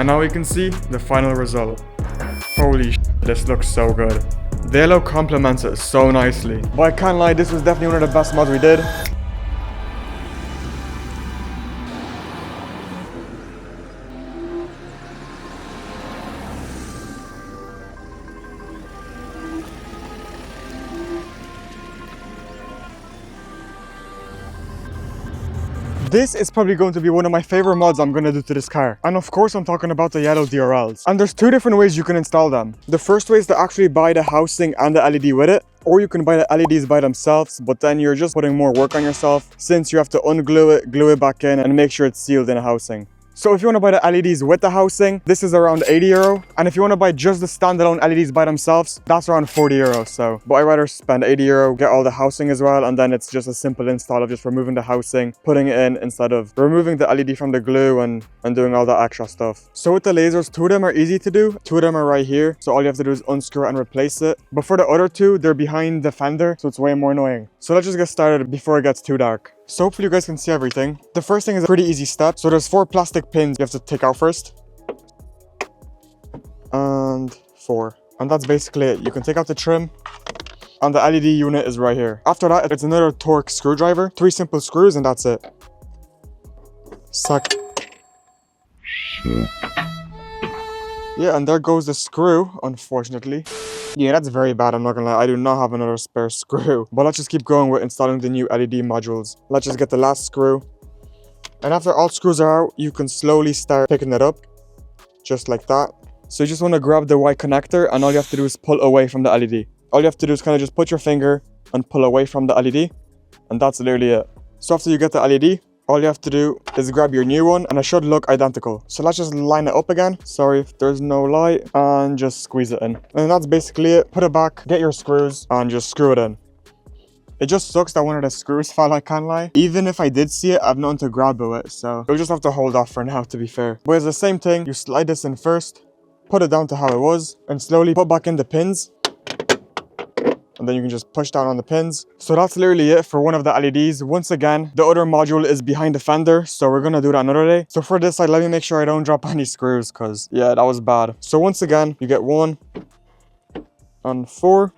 And now we can see the final result. Holy shit, this looks so good. The yellow complements it so nicely. But I can't lie, this was definitely one of the best mods we did. This is probably going to be one of my favorite mods I'm going to do to this car. And of course I'm talking about the Yellow DRLs. And there's two different ways you can install them. The first way is to actually buy the housing and the LED with it. Or you can buy the LEDs by themselves, but then you're just putting more work on yourself since you have to unglue it, glue it back in and make sure it's sealed in a housing. So if you want to buy the LEDs with the housing, this is around €80. And if you want to buy just the standalone LEDs by themselves, that's around €40. So, but I'd rather spend €80, get all the housing as well, and then it's just a simple install of just removing the housing, putting it in instead of removing the LED from the glue and doing all that extra stuff. So with the lasers, two of them are easy to do. Two of them are right here. So all you have to do is unscrew it and replace it. But for the other two, they're behind the fender, so it's way more annoying. So let's just get started before it gets too dark. So hopefully you guys can see everything. The first thing is a pretty easy step. So there's 4 plastic pins you have to take out first. And 4. And that's basically it. You can take out the trim. And the LED unit is right here. After that, it's another Torx screwdriver. 3 simple screws and that's it. Suck. Yeah, and there goes the screw, unfortunately. Yeah, that's very bad, I'm not gonna lie. I do not have another spare screw. But let's just keep going with installing the new LED modules. Let's just get the last screw. And after all screws are out, you can slowly start picking it up. Just like that. So you just want to grab the white connector and all you have to do is pull away from the LED. All you have to do is kind of just put your finger and pull away from the LED. And that's literally it. So after you get the LED, all you have to do is grab your new one and it should look identical. So let's just line it up again. Sorry if there's no light. And just squeeze it in. And that's basically it. Put it back, get your screws and just screw it in. It just sucks that one of the screws fell, I can't lie. Even if I did see it, I've nothing to grab with it. So you'll just have to hold off for now, to be fair. But it's the same thing. You slide this in first, put it down to how it was and slowly put back in the pins. And then you can just push down on the pins. So that's literally it for one of the LEDs. Once again, the other module is behind the fender, so we're gonna do that another day. So for this side, let me make sure I don't drop any screws, because yeah, that was bad. So once again, you get 1 and 4.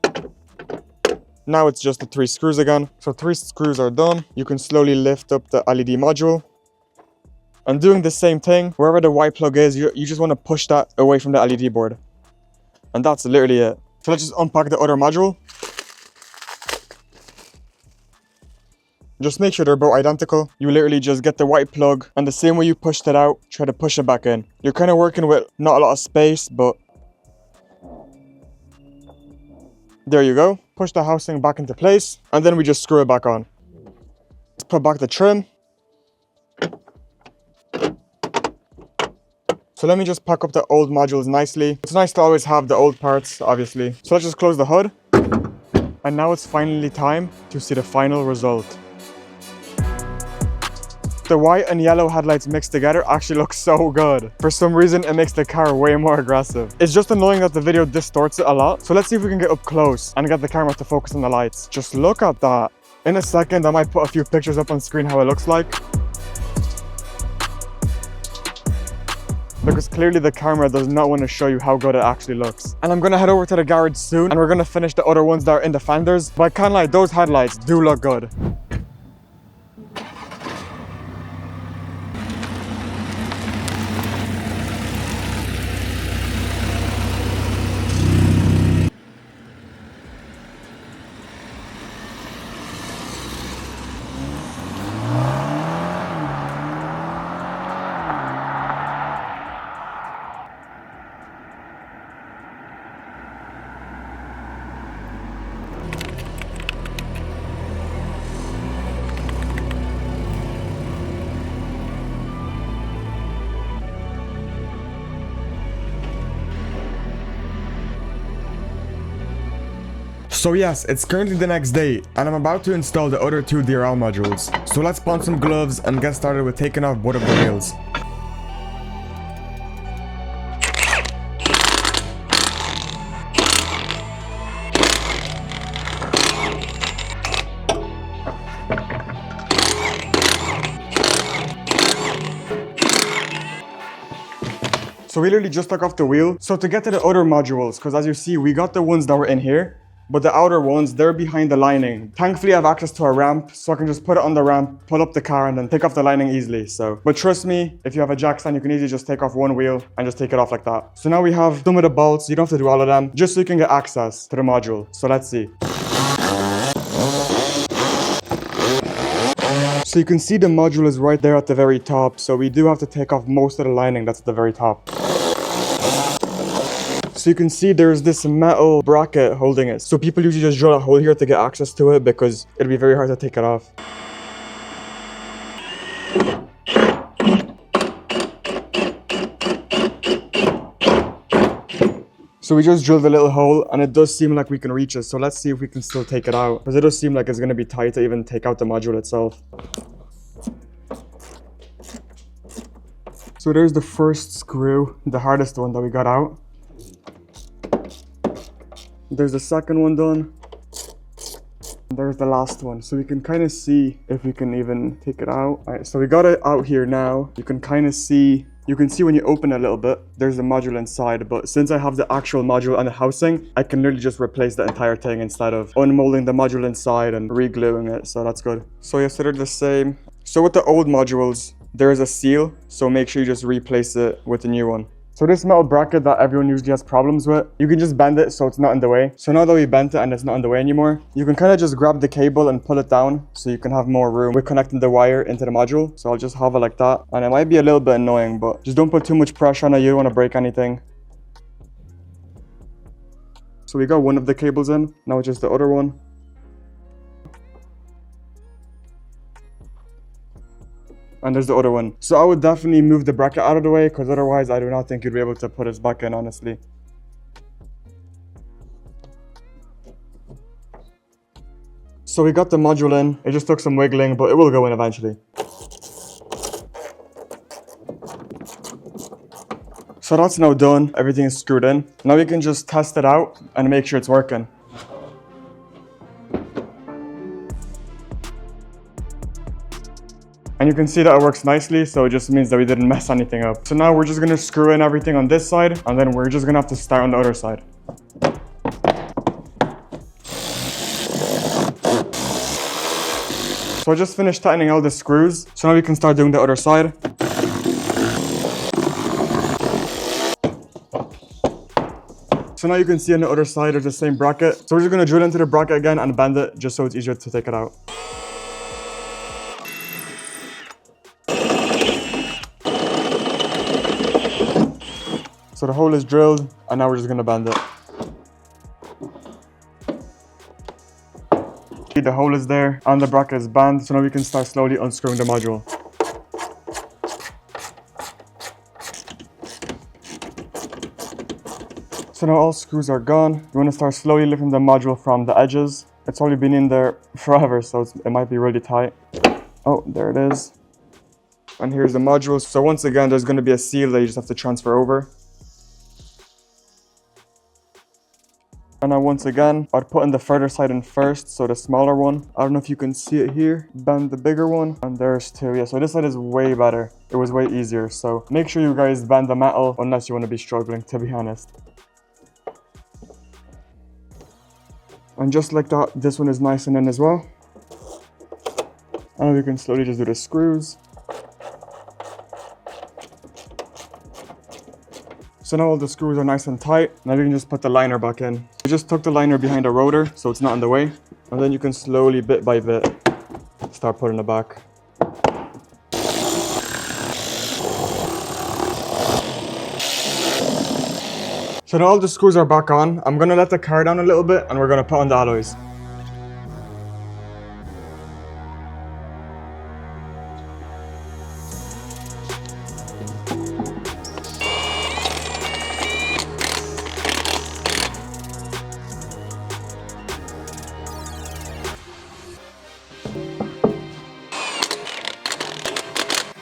Now it's just the 3 screws again. So 3 screws are done. You can slowly lift up the LED module. And doing the same thing, wherever the white plug is, you just want to push that away from the LED board. And that's literally it. So let's just unpack the other module. Just make sure they're both identical. You literally just get the white plug and the same way you pushed it out, try to push it back in. You're kind of working with not a lot of space, but there you go. Push the housing back into place and then we just screw it back on. Let's put back the trim. So let me just pack up the old modules nicely. It's nice to always have the old parts, obviously. So let's just close the hood. And now it's finally time to see the final result. The white and yellow headlights mixed together actually look so good. For some reason, it makes the car way more aggressive. It's just annoying that the video distorts it a lot. So let's see if we can get up close and get the camera to focus on the lights. Just look at that. In a second, I might put a few pictures up on screen how it looks like. Because clearly the camera does not want to show you how good it actually looks. And I'm going to head over to the garage soon and we're going to finish the other ones that are in the fenders. But I can't lie, those headlights do look good. So yes, it's currently the next day, and I'm about to install the other 2 DRL modules. So let's put on some gloves and get started with taking off both of the wheels. So we literally just took off the wheel. So to get to the outer modules, because as you see, we got the ones that were in here, but the outer ones, they're behind the lining. Thankfully, I have access to a ramp, so I can just put it on the ramp, pull up the car, and then take off the lining easily. But trust me, if you have a jack stand, you can easily just take off one wheel and just take it off like that. So now we have some of the bolts. You don't have to do all of them, just so you can get access to the module. So let's see. So you can see the module is right there at the very top. So we do have to take off most of the lining that's at the very top. So you can see there's this metal bracket holding it. So people usually just drill a hole here to get access to it because it'll be very hard to take it off. So we just drilled a little hole and it does seem like we can reach it. So let's see if we can still take it out, because it does seem like it's going to be tight to even take out the module itself. So there's the first screw, the hardest one that we got out. There's the second one done. There's the last one. So we can kind of see if we can even take it out. All right, so we got it out here now. You can kind of see, you can see when you open it a little bit, there's a module inside. But since I have the actual module and the housing, I can literally just replace the entire thing instead of unmolding the module inside and re-gluing it. So that's good. So yes, they're the same. So with the old modules, there is a seal. So make sure you just replace it with the new one. So this metal bracket that everyone usually has problems with, you can just bend it so it's not in the way. So now that we bent it and it's not in the way anymore, you can kind of just grab the cable and pull it down so you can have more room with connecting the wire into the module. So I'll just have it like that. And it might be a little bit annoying, but just don't put too much pressure on it. You don't want to break anything. So we got one of the cables in. Now it's just the other one. And there's the other one. So I would definitely move the bracket out of the way, because otherwise I do not think you'd be able to put it back in, honestly. So we got the module in. It just took some wiggling, but it will go in eventually. So that's now done. Everything is screwed in. Now we can just test it out and make sure it's working. And you can see that it works nicely, so it just means that we didn't mess anything up. So now we're just gonna screw in everything on this side, and then we're just gonna have to start on the other side. So I just finished tightening all the screws, so now we can start doing the other side. So now you can see on the other side there's the same bracket. So we're just gonna drill into the bracket again and bend it, just so it's easier to take it out. So the hole is drilled, and now we're just gonna bend it. The hole is there, and the bracket is bent, so now we can start slowly unscrewing the module. So now all screws are gone. You wanna start slowly lifting the module from the edges. It's only been in there forever, so it might be really tight. Oh, there it is. And here's the module. So once again, there's gonna be a seal that you just have to transfer over. And now once again, I'd put in the further side in first, so the smaller one. I don't know if you can see it here. Bend the bigger one, and there's two. Yeah, so this side is way better. It was way easier. So make sure you guys bend the metal unless you want to be struggling, to be honest. And just like that, this one is nice and in as well. And we can slowly just do the screws. So now all the screws are nice and tight. Now we can just put the liner back in. We just tuck the liner behind the rotor so it's not in the way. And then you can slowly, bit by bit, start putting it back. So now all the screws are back on. I'm gonna let the car down a little bit and we're gonna put on the alloys.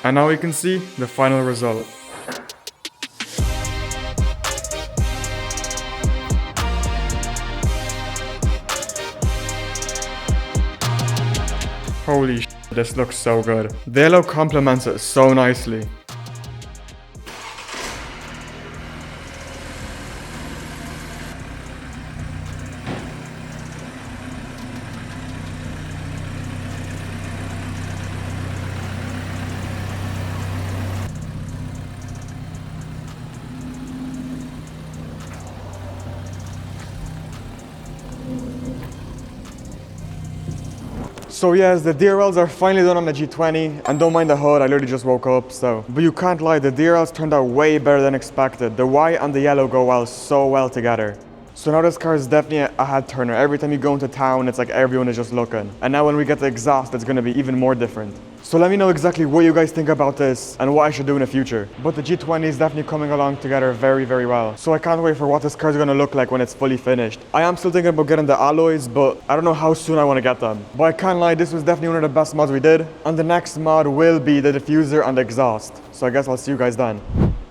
And now we can see the final result. Holy shit, this looks so good. The yellow complements it so nicely. So yes, the DRLs are finally done on the G20, and don't mind the hood, I literally just woke up, so. But you can't lie, the DRLs turned out way better than expected. The white and the yellow go so well together. So now this car is definitely a head turner. Every time you go into town, it's like everyone is just looking. And now when we get the exhaust, it's gonna be even more different. So let me know exactly what you guys think about this and what I should do in the future. But the G20 is definitely coming along together very, very well. So I can't wait for what this car is gonna look like when it's fully finished. I am still thinking about getting the alloys, but I don't know how soon I wanna get them. But I can't lie, this was definitely one of the best mods we did. And the next mod will be the diffuser and the exhaust. So I guess I'll see you guys then.